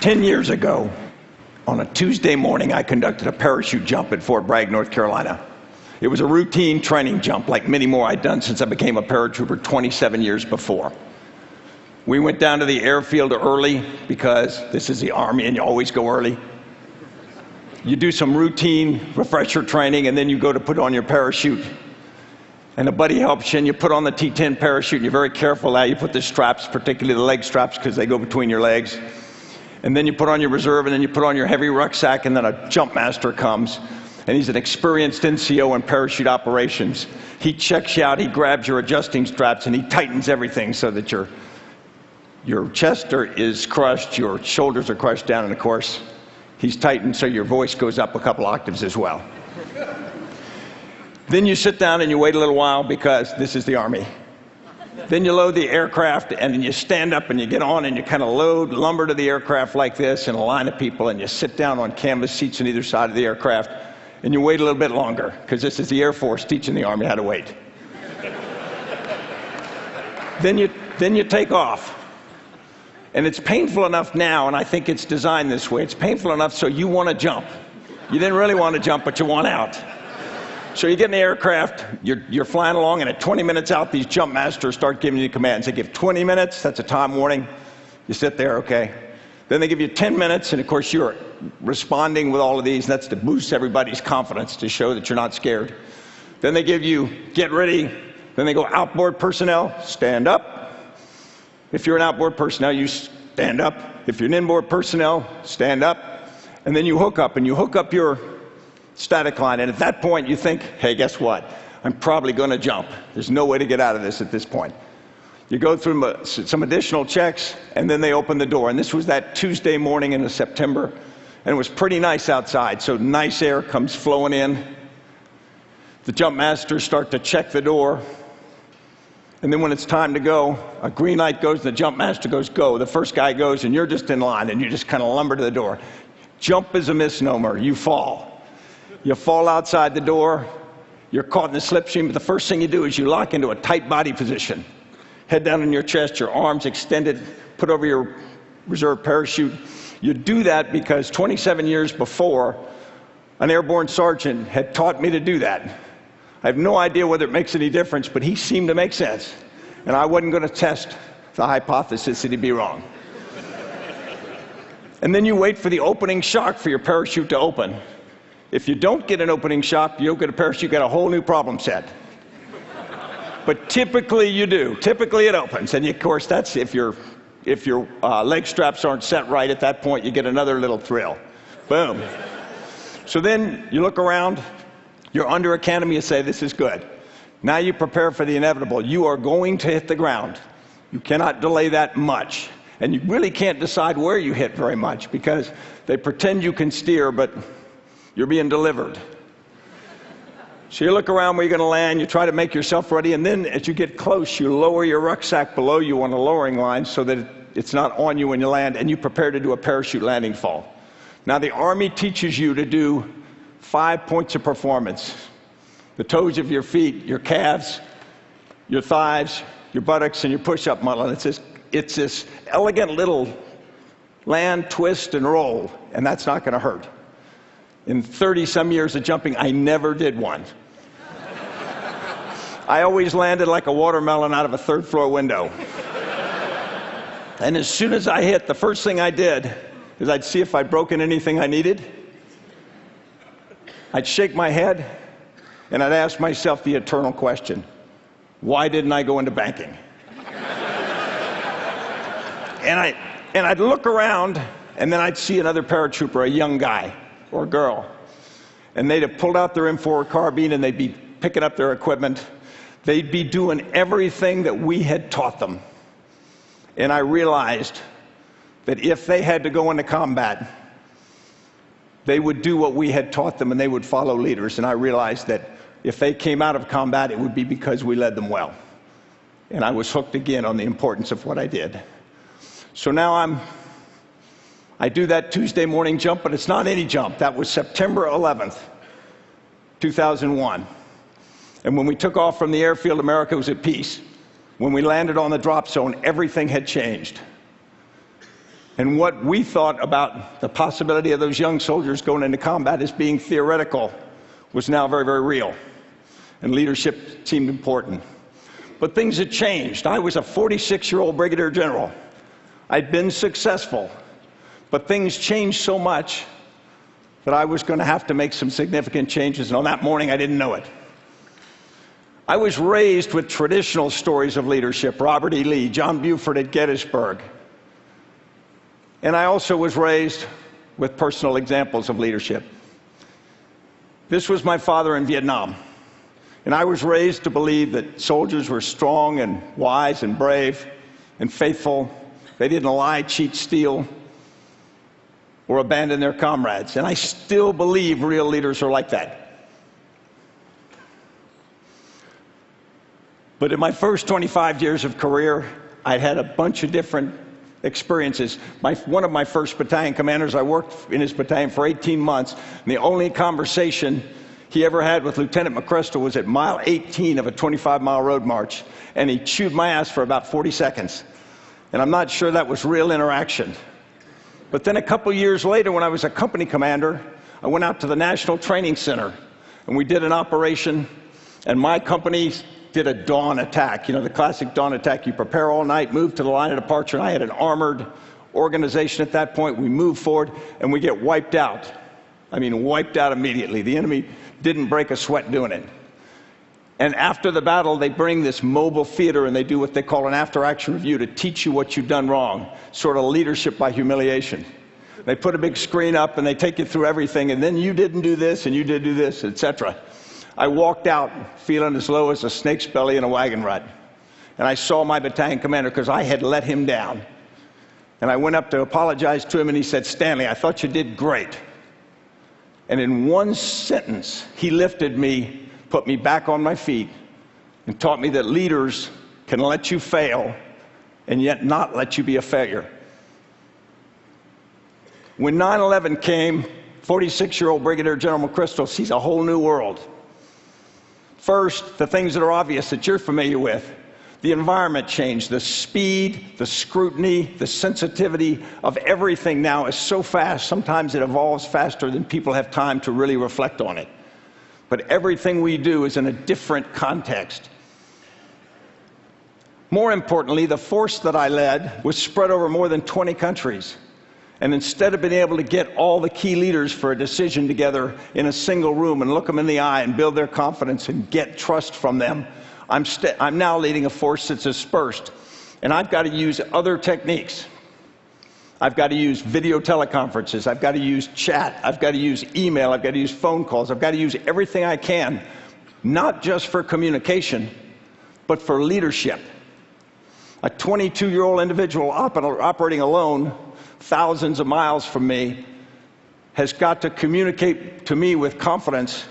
10 years ago, on a Tuesday morning, I conducted a parachute jump at Fort Bragg, North Carolina. It was a routine training jump, like many more I'd done since I became a paratrooper 27 years before. We went down to the airfield early because this is the Army and you always go early. You do some routine refresher training and then you go to put on your parachute. And a buddy helps you and you put on the T-10 parachute and you're very careful how you put the straps, particularly the leg straps because they go between your legs. And then you put on your reserve and then you put on your heavy rucksack and then a jump master comes. And he's an experienced NCO in parachute operations. He checks you out, he grabs your adjusting straps and he tightens everything so that your chest is crushed, your shoulders are crushed down, and of course, he's tightened so your voice goes up a couple octaves as well. Then you sit down and you wait a little while because this is the Army. Then you load the aircraft and then you stand up and you get on and you kind of load lumber to the aircraft like this in a line of people and you sit down on canvas seats on either side of the aircraft and you wait a little bit longer because this is the Air Force teaching the Army how to wait. Then you take off. And it's painful enough now, and I think it's designed this way, it's painful enough so you want to jump. You didn't really want to jump, but you want out. So you get in the aircraft, you're flying along, and at 20 minutes out, these jump masters start giving you commands. They give 20 minutes, that's a time warning. You sit there, okay. Then they give you 10 minutes, and of course you're responding with all of these, and that's to boost everybody's confidence, to show that you're not scared. Then they give you, get ready. Then they go, outboard personnel, stand up. If you're an outboard personnel, you stand up. If you're an inboard personnel, stand up. And then you hook up, and you hook up your static line. And at that point, you think, hey, guess what? I'm probably going to jump. There's no way to get out of this at this point. You go through some additional checks, and then they open the door. And this was that Tuesday morning in September, and it was pretty nice outside, so nice air comes flowing in. The jump masters start to check the door. And then when it's time to go, a green light goes, and the jump master goes, go. The first guy goes, and you're just in line, and you just kind of lumber to the door. Jump is a misnomer. You fall. You fall outside the door. You're caught in the slipstream, but the first thing you do is you lock into a tight body position. Head down on your chest, your arms extended, put over your reserve parachute. You do that because 27 years before, an airborne sergeant had taught me to do that. I have no idea whether it makes any difference, but he seemed to make sense. And I wasn't going to test the hypothesis that he'd be wrong. And then you wait for the opening shock for your parachute to open. If you don't get an opening shock, you don't get a parachute, you get a whole new problem set. But typically you do. Typically it opens. And of course, that's if your leg straps aren't set right at that point, you get another little thrill. Boom. So then you look around. You're under academy, you say, this is good. Now you prepare for the inevitable. You are going to hit the ground. You cannot delay that much. And you really can't decide where you hit very much because they pretend you can steer, but you're being delivered. So you look around where you're going to land, you try to make yourself ready, and then as you get close, you lower your rucksack below you on a lowering line so that it's not on you when you land, and you prepare to do a parachute landing fall. Now the Army teaches you to do 5 points of performance. The toes of your feet, your calves, your thighs, your buttocks, and your push-up muscle. And it's this elegant little land, twist, and roll, and that's not going to hurt. In 30-some years of jumping, I never did one. I always landed like a watermelon out of a third-floor window. And as soon as I hit, the first thing I did is I'd see if I'd broken anything I needed. I'd shake my head, and I'd ask myself the eternal question, why didn't I go into banking? And I'd look around, and then I'd see another paratrooper, a young guy or girl, and they'd have pulled out their M4 carbine, and they'd be picking up their equipment. They'd be doing everything that we had taught them. And I realized that if they had to go into combat, they would do what we had taught them, and they would follow leaders. And I realized that if they came out of combat, it would be because we led them well. And I was hooked again on the importance of what I did. So now I do that Tuesday morning jump, but it's not any jump. That was September 11th, 2001. And when we took off from the airfield, America was at peace. When we landed on the drop zone, everything had changed. And what we thought about the possibility of those young soldiers going into combat as being theoretical was now very, very real. And leadership seemed important. But things had changed. I was a 46-year-old brigadier general. I'd been successful. But things changed so much that I was going to have to make some significant changes. And on that morning, I didn't know it. I was raised with traditional stories of leadership, Robert E. Lee, John Buford at Gettysburg. And I also was raised with personal examples of leadership. This was my father in Vietnam. And I was raised to believe that soldiers were strong and wise and brave and faithful. They didn't lie, cheat, steal, or abandon their comrades. And I still believe real leaders are like that. But in my first 25 years of career, I'd had a bunch of different experiences. One of my first battalion commanders, I worked in his battalion for 18 months, and the only conversation he ever had with Lieutenant McChrystal was at mile 18 of a 25-mile road march, and he chewed my ass for about 40 seconds. And I'm not sure that was real interaction. But then a couple years later, when I was a company commander, I went out to the National Training Center, and we did an operation, and my company did a dawn attack. You know, the classic dawn attack. You prepare all night, move to the line of departure, and I had an armored organization at that point. We moved forward, and we get wiped out. I mean, wiped out immediately. The enemy didn't break a sweat doing it. And after the battle, they bring this mobile theater, and they do what they call an after-action review to teach you what you've done wrong, sort of leadership by humiliation. They put a big screen up, and they take you through everything, and then you didn't do this, and you did do this, etc. I walked out feeling as low as a snake's belly in a wagon rut. And I saw my battalion commander because I had let him down. And I went up to apologize to him, and he said, "Stanley, I thought you did great." And in one sentence, he lifted me, put me back on my feet, and taught me that leaders can let you fail and yet not let you be a failure. When 9/11 came, 46-year-old Brigadier General McChrystal sees a whole new world. First, the things that are obvious that you're familiar with. The environment changed. The speed, the scrutiny, the sensitivity of everything now is so fast. Sometimes it evolves faster than people have time to really reflect on it. But everything we do is in a different context. More importantly, the force that I led was spread over more than 20 countries. And instead of being able to get all the key leaders for a decision together in a single room and look them in the eye and build their confidence and get trust from them, I'm now leading a force that's dispersed. And I've got to use other techniques. I've got to use video teleconferences. I've got to use chat. I've got to use email. I've got to use phone calls. I've got to use everything I can, not just for communication, but for leadership. A 22-year-old individual operating alone thousands of miles from me has got to communicate to me with confidence.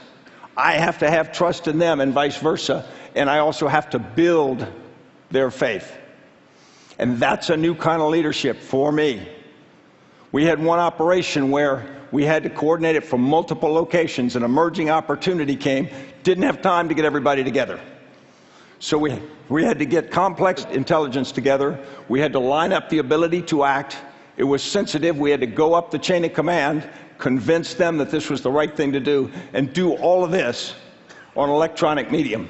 I have to have trust in them and vice versa, and I also have to build their faith. And that's a new kind of leadership for me. We had one operation where we had to coordinate it from multiple locations. An emerging opportunity came, didn't have time to get everybody together. So we had to get complex intelligence together. We had to line up the ability to act. It was sensitive. We had to go up the chain of command, convince them that this was the right thing to do, and do all of this on electronic medium.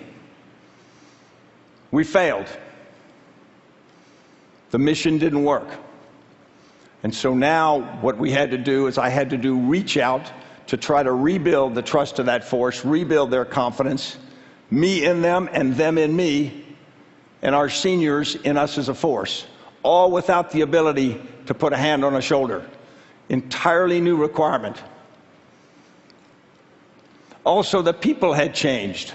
We failed. The mission didn't work. And so now what we had to do is I had to do reach out to try to rebuild the trust of that force, rebuild their confidence, me in them and them in me, and our seniors in us as a force, all without the ability to put a hand on a shoulder. Entirely new requirement. Also, the people had changed.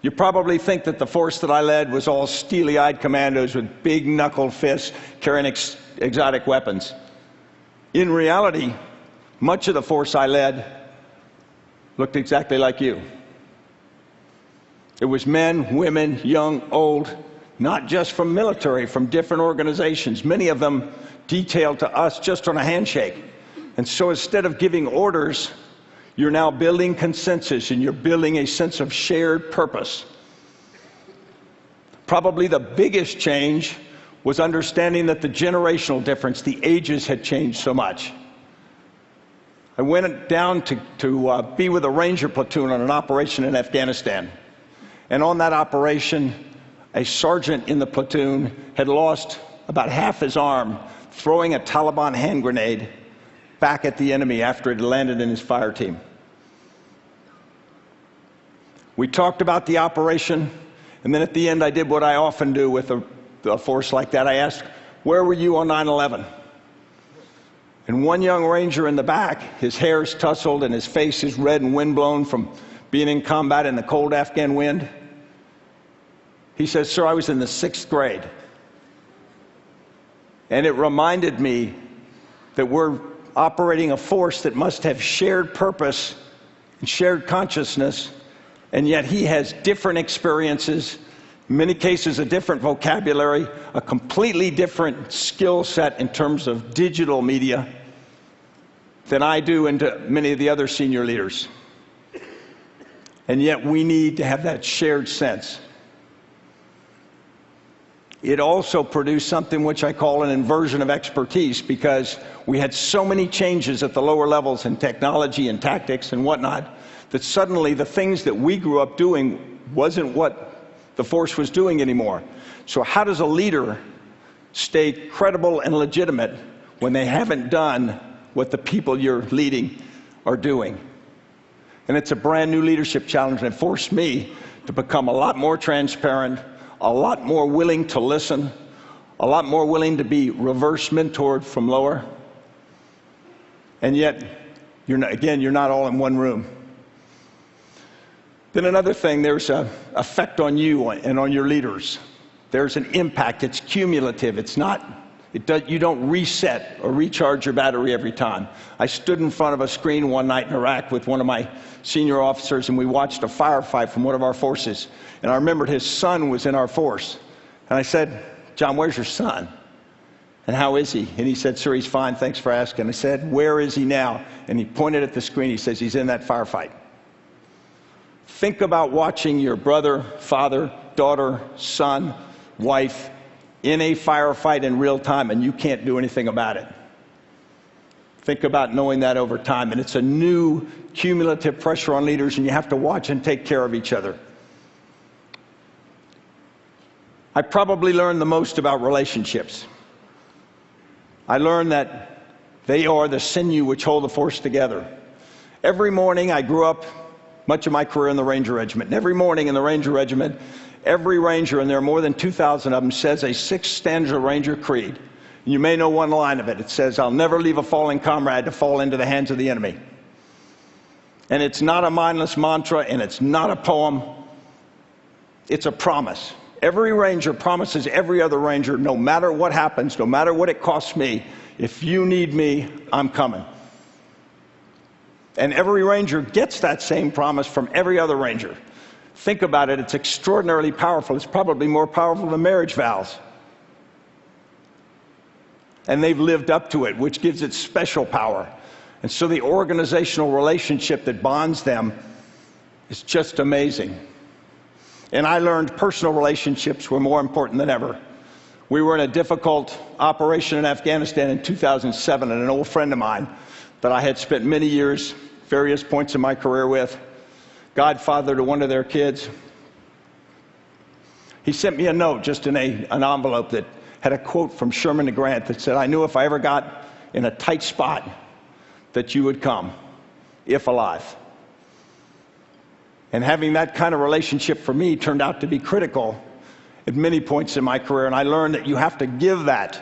You probably think that the force that I led was all steely-eyed commandos with big knuckled fists carrying exotic weapons. In reality, much of the force I led looked exactly like you. It was men, women, young, old, not just from military, from different organizations, many of them detailed to us just on a handshake. And so instead of giving orders, you're now building consensus and you're building a sense of shared purpose. Probably the biggest change was understanding that the generational difference, the ages had changed so much. I went down to be with a Ranger platoon on an operation in Afghanistan. And on that operation, a sergeant in the platoon had lost about half his arm throwing a Taliban hand grenade back at the enemy after it landed in his fire team. We talked about the operation, and then at the end I did what I often do with a force like that. I asked, "Where were you on 9/11? And one young Ranger in the back, his hair's tousled and his face is red and windblown from being in combat in the cold Afghan wind. He says, "Sir, I was in the 6th grade." And it reminded me that we're operating a force that must have shared purpose and shared consciousness, and yet he has different experiences, in many cases a different vocabulary, a completely different skill set in terms of digital media than I do and to many of the other senior leaders. And yet we need to have that shared sense. It also produced something which I call an inversion of expertise, because we had so many changes at the lower levels in technology and tactics and whatnot, that suddenly the things that we grew up doing wasn't what the force was doing anymore. So how does a leader stay credible and legitimate when they haven't done what the people you're leading are doing? And it's a brand new leadership challenge, and it forced me to become a lot more transparent, a lot more willing to listen, a lot more willing to be reverse mentored from lower. And yet, you're not all in one room. Then another thing, there's an effect on you and on your leaders. There's an impact. It's cumulative. You don't reset or recharge your battery every time. I stood in front of a screen one night in Iraq with one of my senior officers, and we watched a firefight from one of our forces. And I remembered his son was in our force. And I said, "John, where's your son? And how is he?" And he said, "Sir, he's fine. Thanks for asking." I said, "Where is he now?" And he pointed at the screen. He says, "He's in that firefight." Think about watching your brother, father, daughter, son, wife in a firefight in real time, and you can't do anything about it. Think about knowing that over time. And it's a new cumulative pressure on leaders, and you have to watch and take care of each other. I probably learned the most about relationships. I learned that they are the sinew which hold the force together. Every morning, I grew up much of my career in the Ranger Regiment, and every morning in the Ranger Regiment, every Ranger, and there are more than 2,000 of them, says a 6-stanza Ranger creed. And you may know one line of it. It says, "I'll never leave a fallen comrade to fall into the hands of the enemy." And it's not a mindless mantra, and it's not a poem. It's a promise. Every Ranger promises every other Ranger, no matter what happens, no matter what it costs me, if you need me, I'm coming. And every Ranger gets that same promise from every other Ranger. Think about it, it's extraordinarily powerful. It's probably more powerful than marriage vows. And they've lived up to it, which gives it special power. And so the organizational relationship that bonds them is just amazing. And I learned personal relationships were more important than ever. We were in a difficult operation in Afghanistan in 2007, and an old friend of mine that I had spent many years, various points in my career with, godfather to one of their kids, he sent me a note just in an envelope that had a quote from Sherman to Grant that said, "I knew if I ever got in a tight spot that you would come, if alive." And having that kind of relationship for me turned out to be critical at many points in my career, and I learned that you have to give that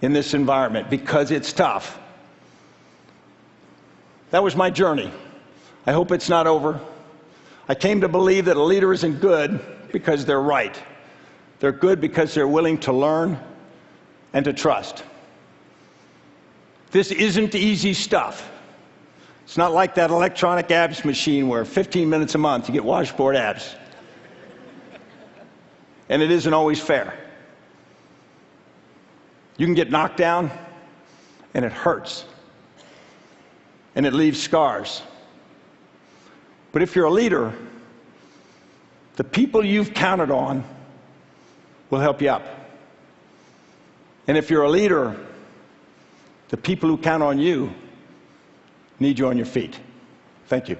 in this environment because it's tough. That was my journey. I hope it's not over. I came to believe that a leader isn't good because they're right. They're good because they're willing to learn and to trust. This isn't easy stuff. It's not like that electronic abs machine where 15 minutes a month you get washboard abs. And it isn't always fair. You can get knocked down, and it hurts. And it leaves scars. But if you're a leader, the people you've counted on will help you up. And if you're a leader, the people who count on you need you on your feet. Thank you.